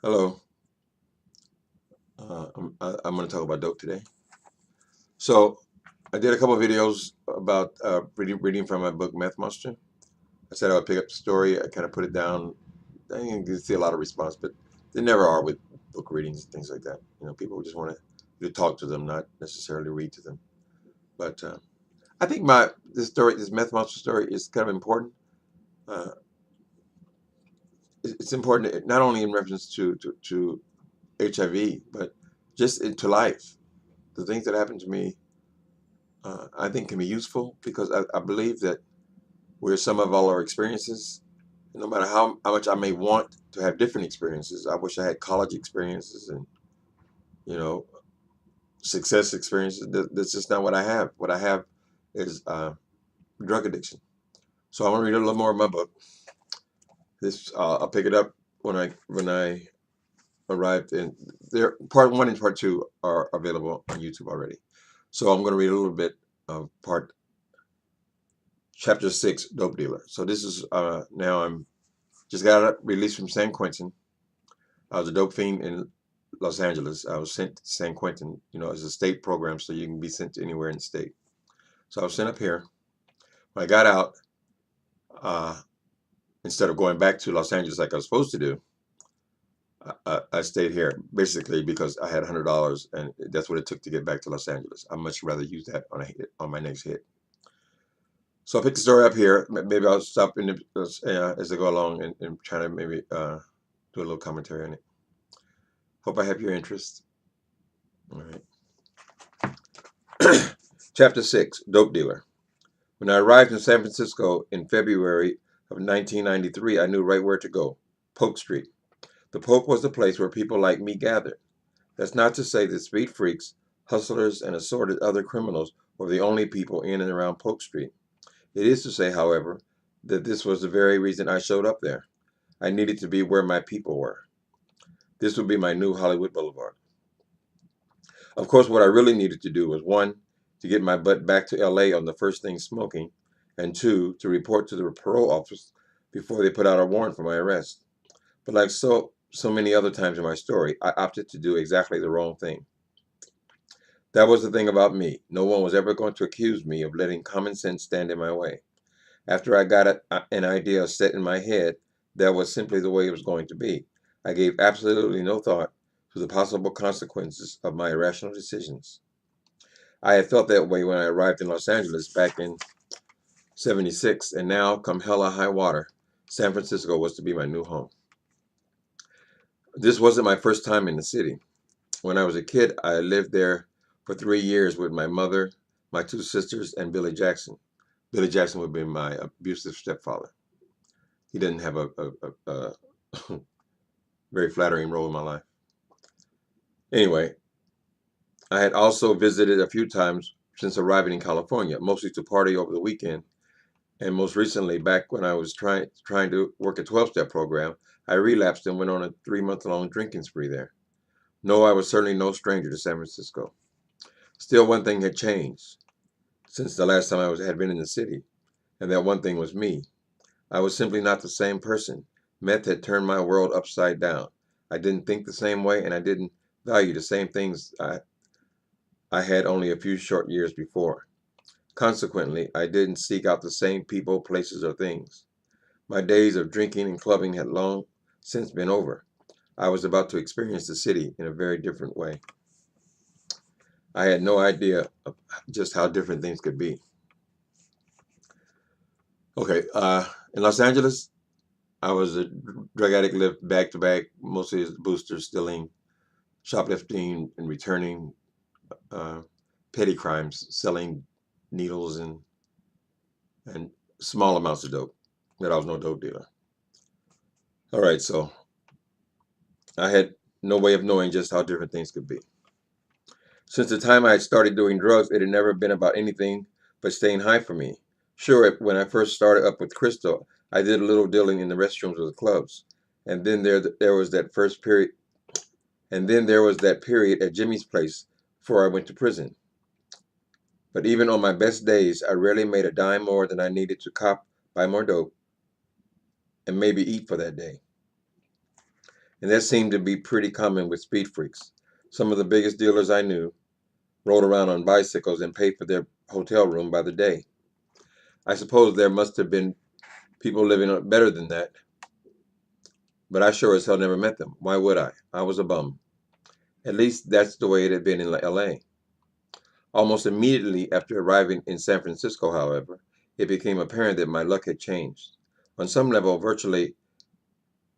Hello. I'm going to talk about dope today. So I did a couple of videos about reading from my book, Meth Monster. I said I would pick up the story. I kind of put it down. I didn't see a lot of response, but they never are with book readings and things like that. People just want you to talk to them, not necessarily read to them. But I think this Meth Monster story, is kind of important. Uh, it's important not only in reference to HIV, but just into life. The things that happened to me I think can be useful because I believe that we're some of all our experiences. No matter how much I may want to have different experiences, I wish I had college experiences and, you know, success experiences. That's just not what I have. What I have is drug addiction. So I want to read a little more of my book. I'll pick it up when I arrived in there. Part one and part two are available on YouTube already. So I'm going to read a little bit of part chapter 6, dope dealer. So this is now I'm just got released from San Quentin. I was a dope fiend in Los Angeles. I was sent to San Quentin, as a state program, so you can be sent to anywhere in the state. So I was sent up here. When I got out, uh, instead of going back to Los Angeles like I was supposed to do, I stayed here basically because I had $100 and that's what it took to get back to Los Angeles. I'd much rather use that on my next hit. So I picked the story up here. Maybe I'll stop as I go along and try to maybe do a little commentary on it. Hope I have your interest. All right. Chapter 6, Dope Dealer. When I arrived in San Francisco in February of 1993, I knew right where to go. Polk Street. The Polk was the place where people like me gathered. That's not to say that street freaks, hustlers, and assorted other criminals were the only people in and around Polk Street. It is to say, however, that this was the very reason I showed up there. I needed to be where my people were. This would be my new Hollywood Boulevard. Of course, what I really needed to do was one, to get my butt back to LA on the first thing smoking, and two, to report to the parole office before they put out a warrant for my arrest. But like so many other times in my story, I opted to do exactly the wrong thing. That was the thing about me. No one was ever going to accuse me of letting common sense stand in my way. After I got an idea set in my head, that was simply the way it was going to be. I gave absolutely no thought to the possible consequences of my irrational decisions. I had felt that way when I arrived in Los Angeles back in '76, and now, come hell or high water, San Francisco was to be my new home. This wasn't my first time in the city. When I was a kid, I lived there for 3 years with my mother, my two sisters, and Billy Jackson. Billy Jackson would be my abusive stepfather. He didn't have a very flattering role in my life. Anyway, I had also visited a few times since arriving in California, mostly to party over the weekend. And most recently, back when I was trying to work a 12-step program, I relapsed and went on a 3-month-long drinking spree there. No, I was certainly no stranger to San Francisco. Still, one thing had changed since the last time had been in the city, and that one thing was me. I was simply not the same person. Meth had turned my world upside down. I didn't think the same way, and I didn't value the same things I had only a few short years before. Consequently, I didn't seek out the same people, places, or things. My days of drinking and clubbing had long since been over. I was about to experience the city in a very different way. I had no idea of just how different things could be. Okay, in Los Angeles, I was a drug addict, lived back to back, mostly as boosters, stealing, shoplifting, and returning uh, petty crimes, selling needles and small amounts of dope. That I was no dope dealer. All right, so I had no way of knowing just how different things could be. Since the time I had started doing drugs, it had never been about anything but staying high for me. Sure, when I first started up with Crystal, I did a little dealing in the restrooms of the clubs, and then there was that first period, and then there was that period at Jimmy's place before I went to prison. But even on my best days, I rarely made a dime more than I needed to buy more dope, and maybe eat for that day. and that seemed to be pretty common with speed freaks. Some of the biggest dealers I knew rode around on bicycles and paid for their hotel room by the day. I suppose there must have been people living better than that, but I sure as hell never met them. Why would I? I was a bum. At least that's the way it had been in LA. Almost immediately after arriving in San Francisco, however, it became apparent that my luck had changed. On some level, virtually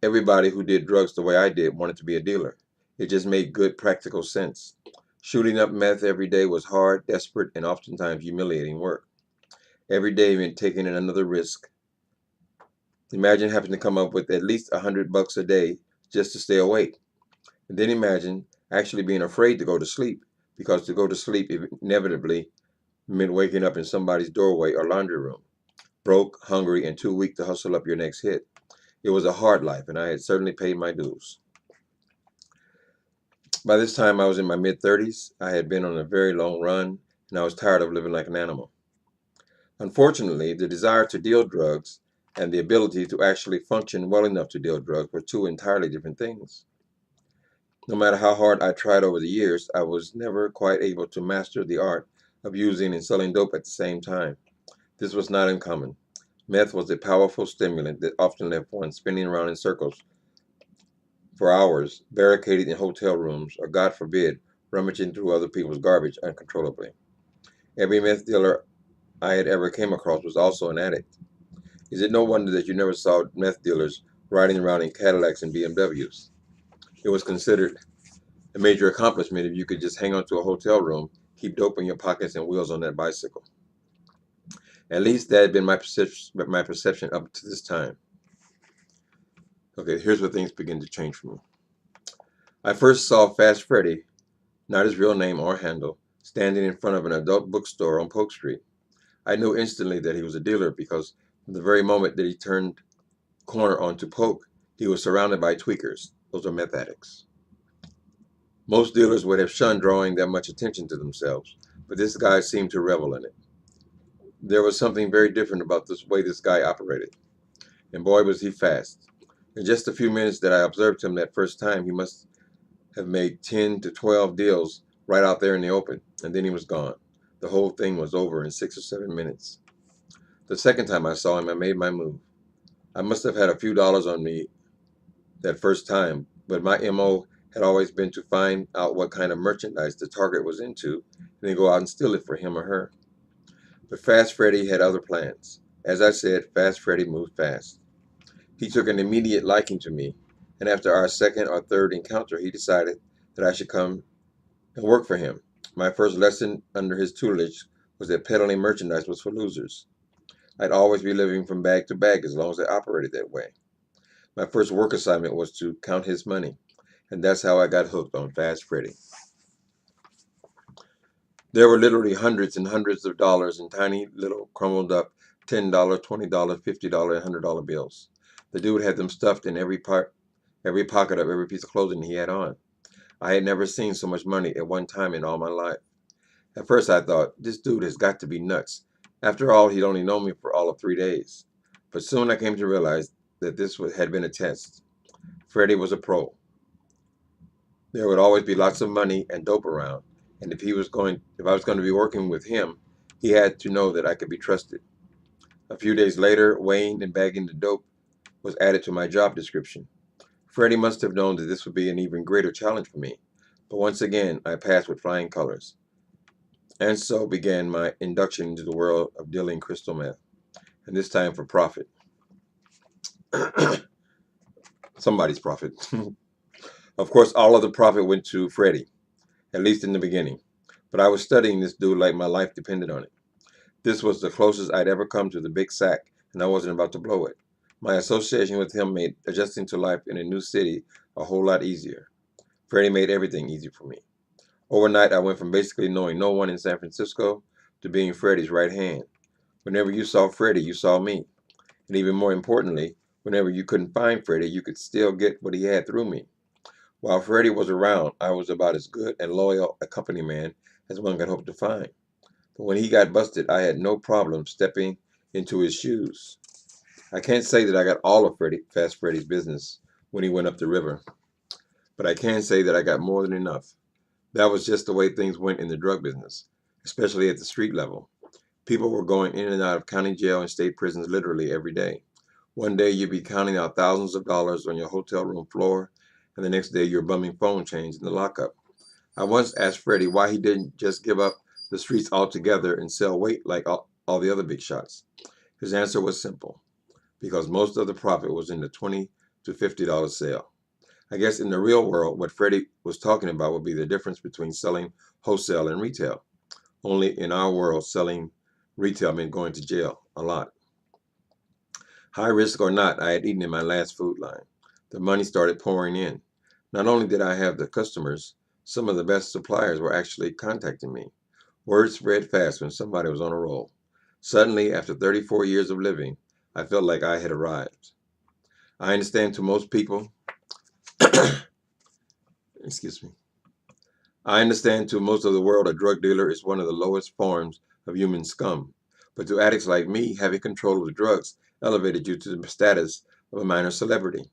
everybody who did drugs the way I did wanted to be a dealer. It just made good practical sense. Shooting up meth every day was hard, desperate, and oftentimes humiliating work. Every day meant taking another risk. Imagine having to come up with at least $100 a day just to stay awake. And then imagine actually being afraid to go to sleep, because to go to sleep inevitably meant waking up in somebody's doorway or laundry room, broke, hungry, and too weak to hustle up your next hit. It was a hard life, and I had certainly paid my dues. By this time, I was in my mid-30s. I had been on a very long run, and I was tired of living like an animal. Unfortunately, the desire to deal drugs and the ability to actually function well enough to deal drugs were two entirely different things. No matter how hard I tried over the years, I was never quite able to master the art of using and selling dope at the same time. This was not uncommon. Meth was a powerful stimulant that often left one spinning around in circles for hours, barricaded in hotel rooms, or God forbid, rummaging through other people's garbage uncontrollably. Every meth dealer I had ever came across was also an addict. Is it no wonder that you never saw meth dealers riding around in Cadillacs and BMWs? It was considered a major accomplishment if you could just hang on to a hotel room, keep dope in your pockets, and wheels on that bicycle. At least that had been my perception up to this time. Okay, here's where things begin to change for me. I first saw Fast Freddy, not his real name or handle, standing in front of an adult bookstore on Polk Street. I knew instantly that he was a dealer because from the very moment that he turned corner onto Polk, he was surrounded by tweakers. Those are meth addicts. Most dealers would have shunned drawing that much attention to themselves, but this guy seemed to revel in it. There was something very different about the way this guy operated, and boy was he fast. In just a few minutes that I observed him that first time, he must have made 10 to 12 deals right out there in the open, and then he was gone. The whole thing was over in 6 or 7 minutes. The second time I saw him, I made my move. I must have had a few dollars on me that first time, but my MO had always been to find out what kind of merchandise the target was into and then go out and steal it for him or her. But Fast Freddy had other plans. As I said, Fast Freddy moved fast. He took an immediate liking to me, and after our second or third encounter, he decided that I should come and work for him. My first lesson under his tutelage was that peddling merchandise was for losers. I'd always be living from bag to bag as long as I operated that way. My first work assignment was to count his money, and that's how I got hooked on Fast Freddy. There were literally hundreds and hundreds of dollars in tiny little crumbled up $10, $20, $50, and $100 bills. The dude had them stuffed in every pocket of every piece of clothing he had on. I had never seen so much money at one time in all my life. At first I thought, this dude has got to be nuts. After all, he'd only known me for all of 3 days. But soon I came to realize that this had been a test. Freddie was a pro. There would always be lots of money and dope around, and if I was going to be working with him, he had to know that I could be trusted. A few days later, weighing and bagging the dope was added to my job description. Freddie must have known that this would be an even greater challenge for me, but once again, I passed with flying colors. And so began my induction into the world of dealing crystal meth, and this time for profit. Somebody's profit. Of course, all of the profit went to Freddie, at least in the beginning. But I was studying this dude like my life depended on it. This was the closest I'd ever come to the big sack, and I wasn't about to blow it. My association with him made adjusting to life in a new city a whole lot easier. Freddie made everything easy for me. Overnight, I went from basically knowing no one in San Francisco to being Freddie's right hand. Whenever you saw Freddie, you saw me. And even more importantly, whenever you couldn't find Freddie, you could still get what he had through me. While Freddie was around, I was about as good and loyal a company man as one could hope to find. But when he got busted, I had no problem stepping into his shoes. I can't say that I got all of Fast Freddy's business when he went up the river. but I can say that I got more than enough. That was just the way things went in the drug business, especially at the street level. People were going in and out of county jail and state prisons literally every day. One day you'd be counting out thousands of dollars on your hotel room floor, and the next day you're bumming phone change in the lockup. I once asked Freddy why he didn't just give up the streets altogether and sell weight like all the other big shots. His answer was simple: because most of the profit was in the $20 to $50 sale. I guess in the real world, what Freddie was talking about would be the difference between selling wholesale and retail. Only in our world, selling retail meant going to jail a lot. High risk or not, I had eaten in my last food line. The money started pouring in. Not only did I have the customers, some of the best suppliers were actually contacting me. Word spread fast when somebody was on a roll. Suddenly, after 34 years of living, I felt like I had arrived. I understand to most people, excuse me, I understand to most of the world a drug dealer is one of the lowest forms of human scum. But to addicts like me, having control of the drugs elevated you to the status of a minor celebrity.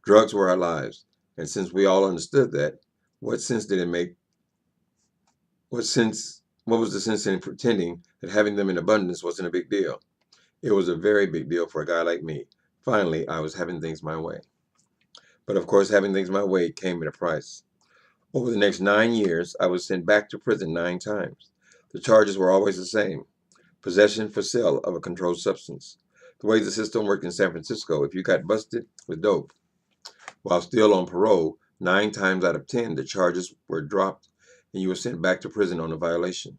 Drugs were our lives. And since we all understood that, what sense did it make? What was the sense in pretending that having them in abundance wasn't a big deal? It was a very big deal for a guy like me. Finally, I was having things my way. But of course, having things my way came at a price. Over the next 9 years, I was sent back to prison 9 times. The charges were always the same: possession for sale of a controlled substance. The way the system worked in San Francisco, if you got busted with dope while still on parole, 9 times out of 10, the charges were dropped and you were sent back to prison on a violation.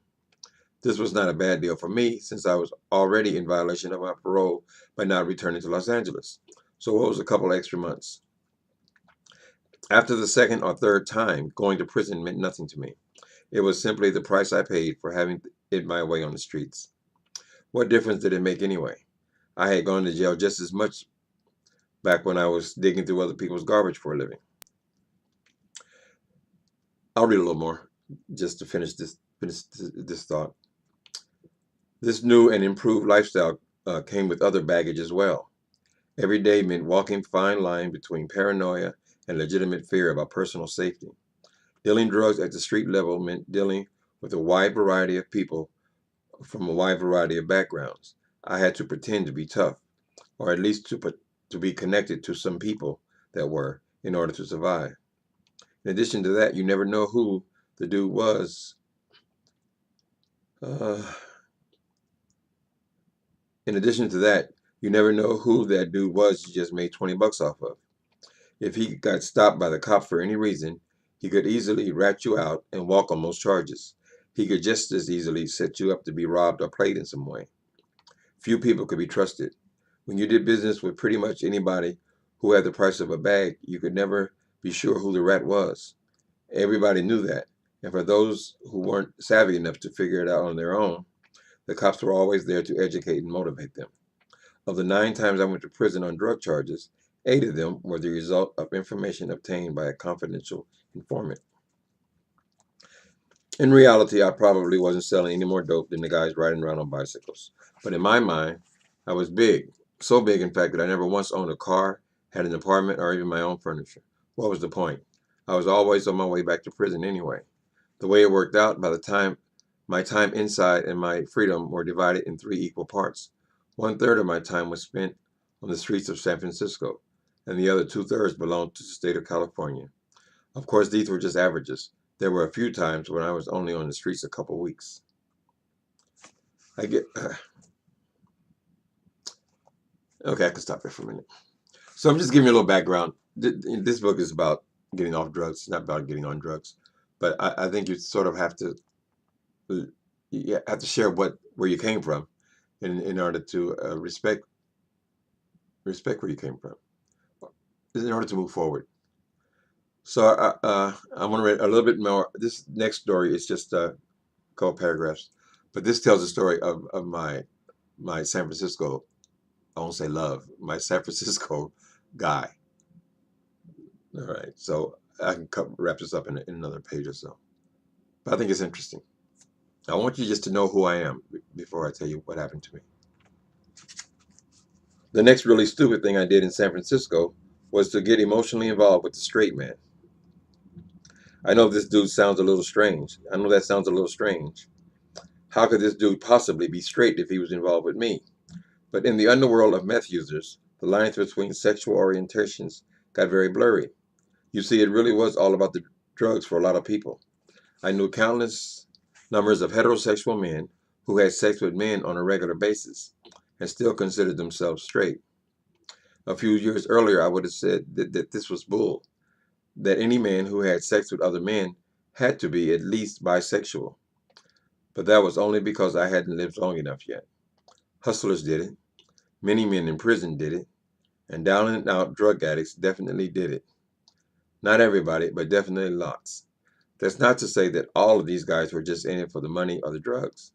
This was not a bad deal for me since I was already in violation of my parole by not returning to Los Angeles. So what was a couple extra months? After the second or third time, going to prison meant nothing to me. It was simply the price I paid for having it my way on the streets. What difference did it make anyway? I had gone to jail just as much back when I was digging through other people's garbage for a living. I'll read a little more just to finish this thought. This new and improved lifestyle came with other baggage as well. Every day meant walking fine line between paranoia and legitimate fear about personal safety. Dealing drugs at the street level meant dealing with a wide variety of people from a wide variety of backgrounds. I had to pretend to be tough, or at least to be connected to some people that were, in order to survive. In addition to that, you never know who the dude was. Uh, in addition to that, you never know who that dude was you just made 20 bucks off of. If he got stopped by the cops for any reason, he could easily rat you out and walk on most charges. He could just as easily set you up to be robbed or played in some way. Few people could be trusted. When you did business with pretty much anybody who had the price of a bag, you could never be sure who the rat was. Everybody knew that. And for those who weren't savvy enough to figure it out on their own, the cops were always there to educate and motivate them. Of the 9 times I went to prison on drug charges, 8 of them were the result of information obtained by a confidential informant. In reality, I probably wasn't selling any more dope than the guys riding around on bicycles. But in my mind, I was big. So big, in fact, that I never once owned a car, had an apartment, or even my own furniture. What was the point? I was always on my way back to prison anyway. The way it worked out, by the time my time inside and my freedom were divided in 3 equal parts. 1/3 of my time was spent on the streets of San Francisco, and the other 2/3 belonged to the state of California. Of course, these were just averages. There were a few times when I was only on the streets a couple weeks. I get okay. I can stop there for a minute. So I'm just giving you a little background. This book is about getting off drugs. It's not about getting on drugs, but I think you sort of have to share where you came from in order to respect where you came from in order to move forward. So I want to read a little bit more. This next story is just a couple paragraphs, but this tells the story of my San Francisco. I won't say love, my San Francisco guy. All right, so I can wrap this up in another page or so. But I think it's interesting. I want you just to know who I am before I tell you what happened to me. The next really stupid thing I did in San Francisco was to get emotionally involved with the straight man. I know this dude sounds a little strange. I know that sounds a little strange. How could this dude possibly be straight if he was involved with me? But in the underworld of meth users, the lines between sexual orientations got very blurry. You see, it really was all about the drugs for a lot of people. I knew countless numbers of heterosexual men who had sex with men on a regular basis and still considered themselves straight. A few years earlier, I would have said that this was bull, that any man who had sex with other men had to be at least bisexual. But that was only because I hadn't lived long enough yet. Hustlers did it, many men in prison did it, and down and out drug addicts definitely did it. Not everybody, but definitely lots. That's not to say that all of these guys were just in it for the money or the drugs.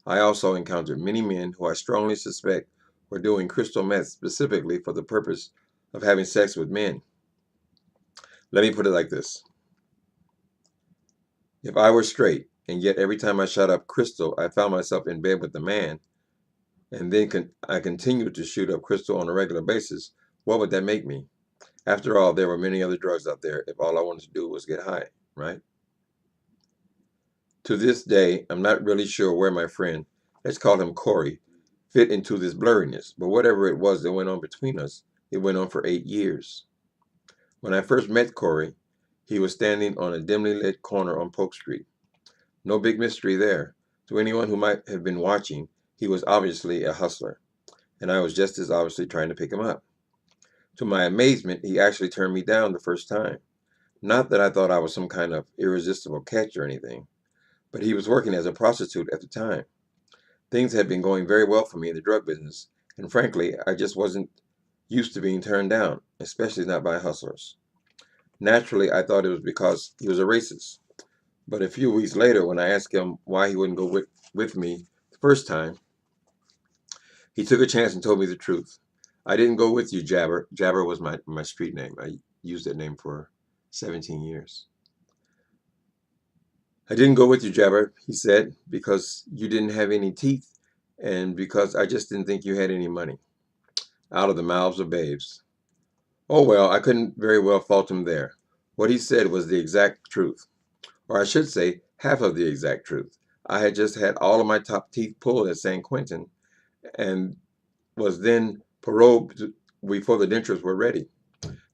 I also encountered many men who I strongly suspect were doing crystal meth specifically for the purpose of having sex with men. Let me put it like this. If I were straight, and yet every time I shot up crystal, I found myself in bed with a man, and then I continued to shoot up crystal on a regular basis, what would that make me? After all, there were many other drugs out there if all I wanted to do was get high, right? To this day, I'm not really sure where my friend, let's call him Corey, fit into this blurriness, but whatever it was that went on between us, it went on for 8 years. When I first met Corey, he was standing on a dimly lit corner on Polk Street. No big mystery there. To anyone who might have been watching, he was obviously a hustler, and I was just as obviously trying to pick him up. To my amazement, he actually turned me down the first time. Not that I thought I was some kind of irresistible catch or anything, but he was working as a prostitute at the time. Things had been going very well for me in the drug business, and frankly, I just wasn't used to being turned down, especially not by hustlers. Naturally, I thought it was because he was a racist. But a few weeks later, when I asked him why he wouldn't go with me the first time, he took a chance and told me the truth. I didn't go with you, Jabber. Jabber was my street name. I used that name for 17 years. I didn't go with you, Jabber, he said, because you didn't have any teeth and because I just didn't think you had any money. Out of the mouths of babes. Oh well, I couldn't very well fault him there. What he said was the exact truth. Or I should say, half of the exact truth. I had just had all of my top teeth pulled at San Quentin and was then paroled before the dentures were ready.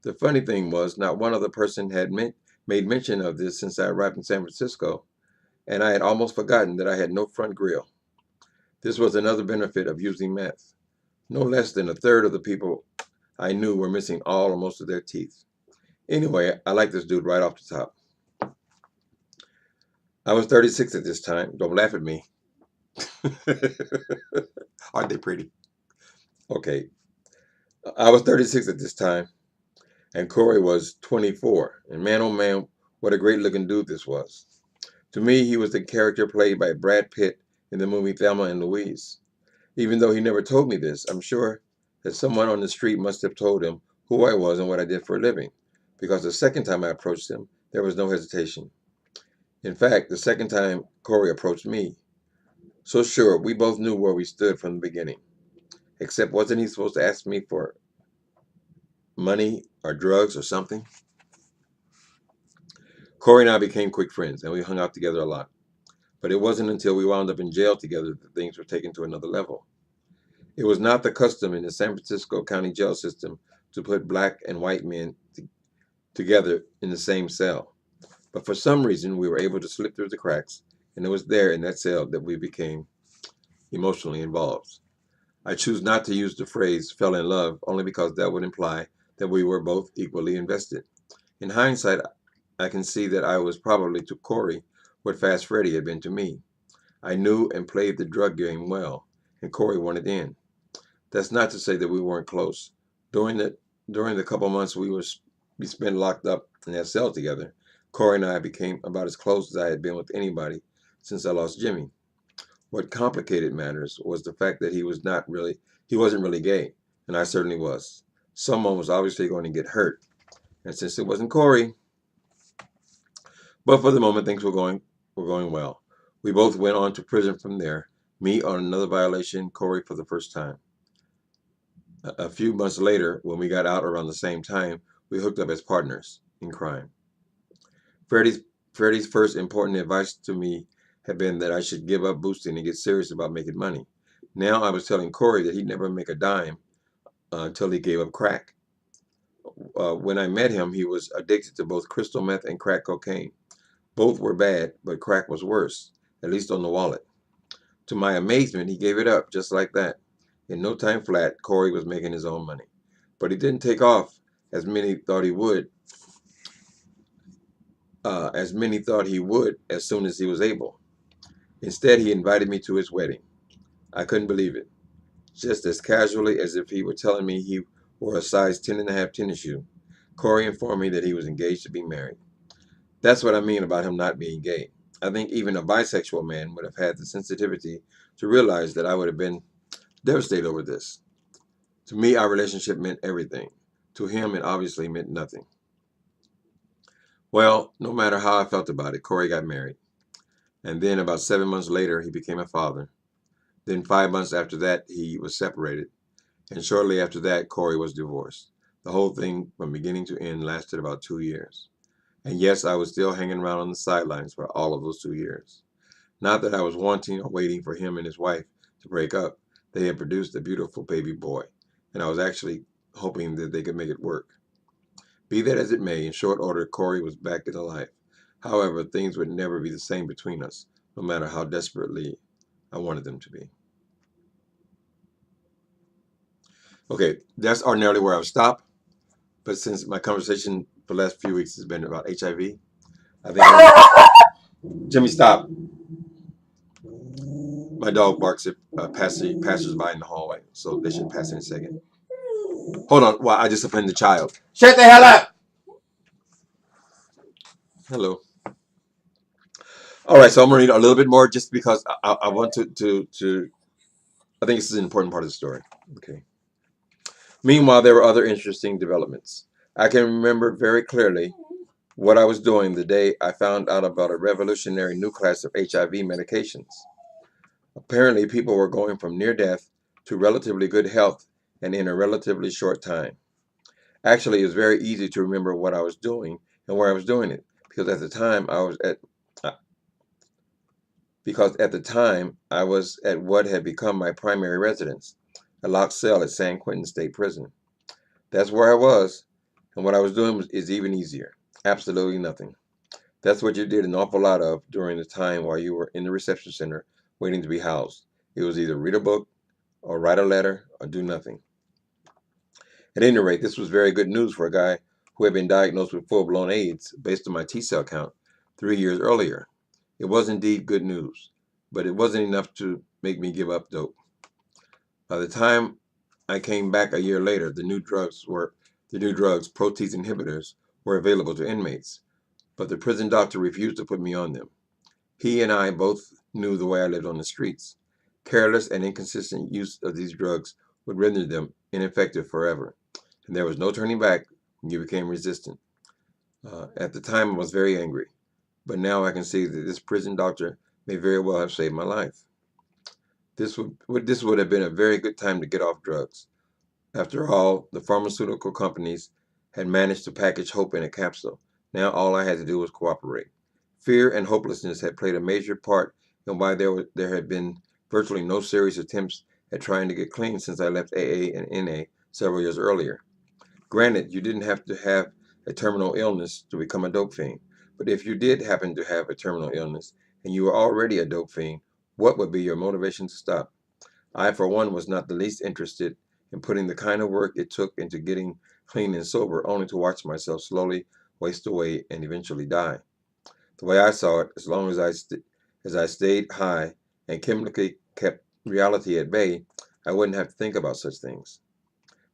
The funny thing was, not one other person had made mention of this since I arrived in San Francisco, and I had almost forgotten that I had no front grill. This was another benefit of using meth. No less than a third of the people I knew were missing all or most of their teeth. Anyway, I like this dude right off the top. I was 36 at this time. Don't laugh at me. Aren't they pretty? Okay. I was 36 at this time, and Corey was 24. And man, oh man, what a great looking dude this was. To me, he was the character played by Brad Pitt in the movie Thelma and Louise. Even though he never told me this, I'm sure that someone on the street must have told him who I was and what I did for a living, because the second time I approached him, there was no hesitation. In fact, the second time Corey approached me, so sure, we both knew where we stood from the beginning. Except, wasn't he supposed to ask me for money or drugs or something? Corey and I became quick friends, and we hung out together a lot. But it wasn't until we wound up in jail together that things were taken to another level. It was not the custom in the San Francisco County jail system to put black and white men together in the same cell. But for some reason, we were able to slip through the cracks, and it was there in that cell that we became emotionally involved. I choose not to use the phrase fell in love only because that would imply that we were both equally invested. In hindsight, I can see that I was probably to Corey what Fast Freddy had been to me. I knew and played the drug game well, and Corey wanted in. That's not to say that we weren't close. During the during the couple months we spent locked up in that cell together, Corey and I became about as close as I had been with anybody since I lost Jimmy. What complicated matters was the fact that he wasn't really gay, and I certainly was. Someone was obviously going to get hurt, and since it wasn't Corey, but for the moment things were going well. We both went on to prison from there, me on another violation, Corey for the first time. A few months later, when we got out around the same time, we hooked up as partners in crime. Freddie's, Freddie's first important advice to me had been that I should give up boosting and get serious about making money. Now I was telling Corey that he'd never make a dime until he gave up crack. When I met him, he was addicted to both crystal meth and crack cocaine. Both were bad, but crack was worse, at least on the wallet. To my amazement, he gave it up just like that. In no time flat, Corey was making his own money. But he didn't take off as many thought he would, as soon as he was able. Instead, he invited me to his wedding. I couldn't believe it. Just as casually as if he were telling me he wore a size 10.5 tennis shoe, Corey informed me that he was engaged to be married. That's what I mean about him not being gay. I think even a bisexual man would have had the sensitivity to realize that I would have been devastated over this. To me, our relationship meant everything. To him, it obviously meant nothing. Well, no matter how I felt about it, Corey got married. And then about 7 months later, he became a father. Then 5 months after that, he was separated. And shortly after that, Corey was divorced. The whole thing, from beginning to end, lasted about 2 years. And yes, I was still hanging around on the sidelines for all of those 2 years. Not that I was wanting or waiting for him and his wife to break up. They had produced a beautiful baby boy, and I was actually hoping that they could make it work. Be that as it may, in short order, Corey was back into life. However, things would never be the same between us, no matter how desperately I wanted them to be. Okay, that's ordinarily where I would stop. But since my conversation for the last few weeks has been about HIV, I think Jimmy, stop. My dog barks at passers-by in the hallway, so they should pass in a second. Hold on, well, I just offended the child. Shut the hell up! Hello. All right, so I'm going to read a little bit more just because I want to. I think this is an important part of the story. Okay. Meanwhile, there were other interesting developments. I can remember very clearly what I was doing the day I found out about a revolutionary new class of HIV medications. Apparently, people were going from near death to relatively good health and in a relatively short time. Actually, it was very easy to remember what I was doing and where I was doing it because at the time I was at what had become my primary residence, a locked cell at San Quentin State Prison. That's where I was, and what I was doing is even easier. Absolutely nothing. That's what you did an awful lot of during the time while you were in the reception center waiting to be housed. It was either read a book or write a letter or do nothing. At any rate, this was very good news for a guy who had been diagnosed with full-blown AIDS based on my T-cell count 3 years earlier. It was indeed good news, but it wasn't enough to make me give up dope. By the time I came back a year later, the new drugs, protease inhibitors, were available to inmates, but the prison doctor refused to put me on them. He and I both knew the way I lived on the streets. Careless and inconsistent use of these drugs would render them ineffective forever, and there was no turning back when you became resistant. At the time, I was very angry, but now I can see that this prison doctor may very well have saved my life. This would have been a very good time to get off drugs. After all, the pharmaceutical companies had managed to package hope in a capsule. Now all I had to do was cooperate. Fear and hopelessness had played a major part in why there had been virtually no serious attempts at trying to get clean since I left AA and NA several years earlier. Granted, you didn't have to have a terminal illness to become a dope fiend, but if you did happen to have a terminal illness and you were already a dope fiend, what would be your motivation to stop? I, for one, was not the least interested in putting the kind of work it took into getting clean and sober, only to watch myself slowly waste away and eventually die. The way I saw it, as long as I stayed high and chemically kept reality at bay, I wouldn't have to think about such things.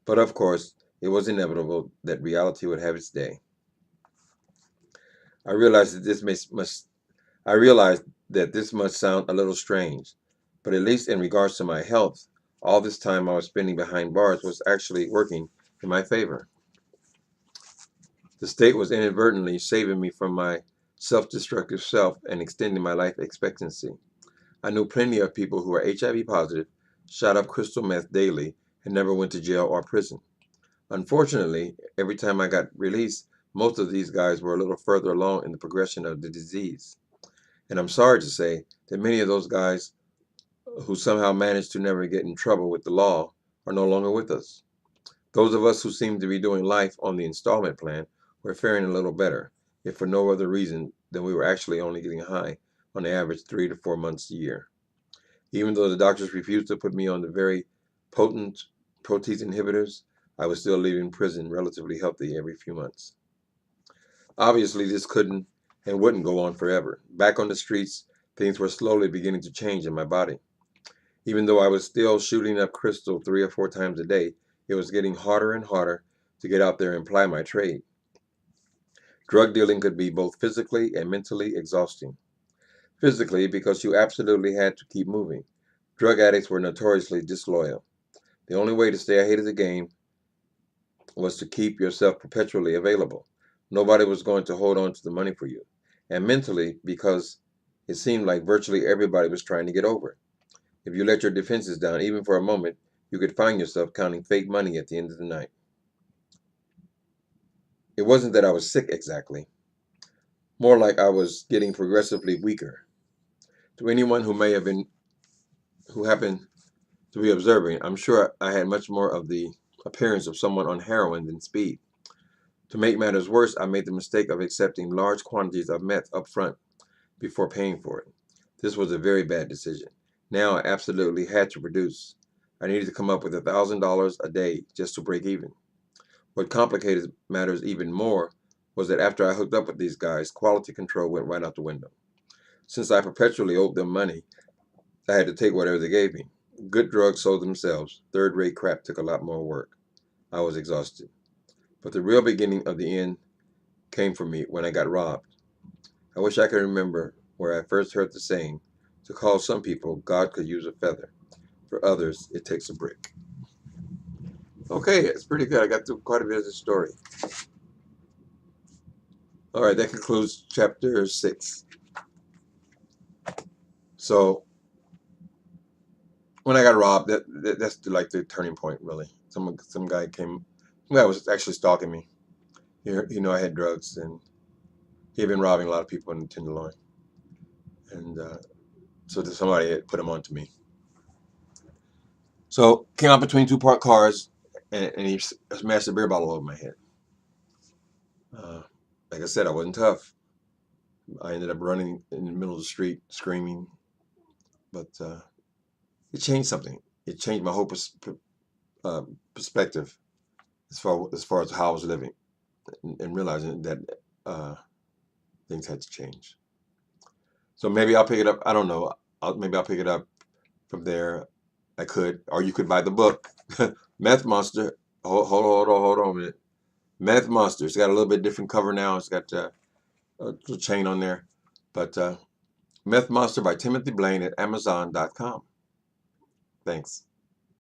But of course, it was inevitable that reality would have its day. I realized that this must sound a little strange, but at least in regards to my health, all this time I was spending behind bars was actually working in my favor. The state was inadvertently saving me from my self-destructive self and extending my life expectancy. I knew plenty of people who were HIV positive, shot up crystal meth daily, and never went to jail or prison. Unfortunately, every time I got released, Most of these guys were a little further along in the progression of the disease. And I'm sorry to say that many of those guys who somehow managed to never get in trouble with the law are no longer with us. Those of us who seem to be doing life on the installment plan were faring a little better, if for no other reason than we were actually only getting high on average 3 to 4 months a year. Even though the doctors refused to put me on the very potent protease inhibitors, I was still leaving prison relatively healthy every few months. Obviously, this couldn't and wouldn't go on forever. Back on the streets, things were slowly beginning to change in my body. Even though I was still shooting up crystal 3 or 4 times a day, it was getting harder and harder to get out there and ply my trade. Drug dealing could be both physically and mentally exhausting. Physically, because you absolutely had to keep moving. Drug addicts were notoriously disloyal. The only way to stay ahead of the game was to keep yourself perpetually available. Nobody was going to hold on to the money for you. And mentally, because it seemed like virtually everybody was trying to get over it. If you let your defenses down, even for a moment, you could find yourself counting fake money at the end of the night. It wasn't that I was sick exactly, more like I was getting progressively weaker. To anyone who happened to be observing, I'm sure I had much more of the appearance of someone on heroin than speed. To make matters worse, I made the mistake of accepting large quantities of meth up front before paying for it. This was a very bad decision. Now I absolutely had to produce. I needed to come up with $1,000 a day just to break even. What complicated matters even more was that after I hooked up with these guys, quality control went right out the window. Since I perpetually owed them money, I had to take whatever they gave me. Good drugs sold themselves. Third-rate crap took a lot more work. I was exhausted. But the real beginning of the end came for me when I got robbed. I wish I could remember where I first heard the saying, to call some people, God could use a feather. For others, it takes a brick. Okay, it's pretty good. I got through quite a bit of the story. All right, that concludes chapter 6. So when I got robbed, that's like the turning point, really. Some guy was actually stalking me. He knew I had drugs, and he had been robbing a lot of people in the Tenderloin. And so somebody had put him on to me. So came out between two parked cars, and he smashed a beer bottle over my head. Like I said, I wasn't tough. I ended up running in the middle of the street screaming, but it changed something. It changed my whole perspective as far as how I was living, and realizing that things had to change. So maybe I'll pick it up. I don't know. Maybe I'll pick it up from there. I could, or you could buy the book, Meth Monster. Hold on a minute. Meth Monster. It's got a little bit different cover now. It's got a little chain on there, but Meth Monster by Timothy Blaine at Amazon.com. Thanks.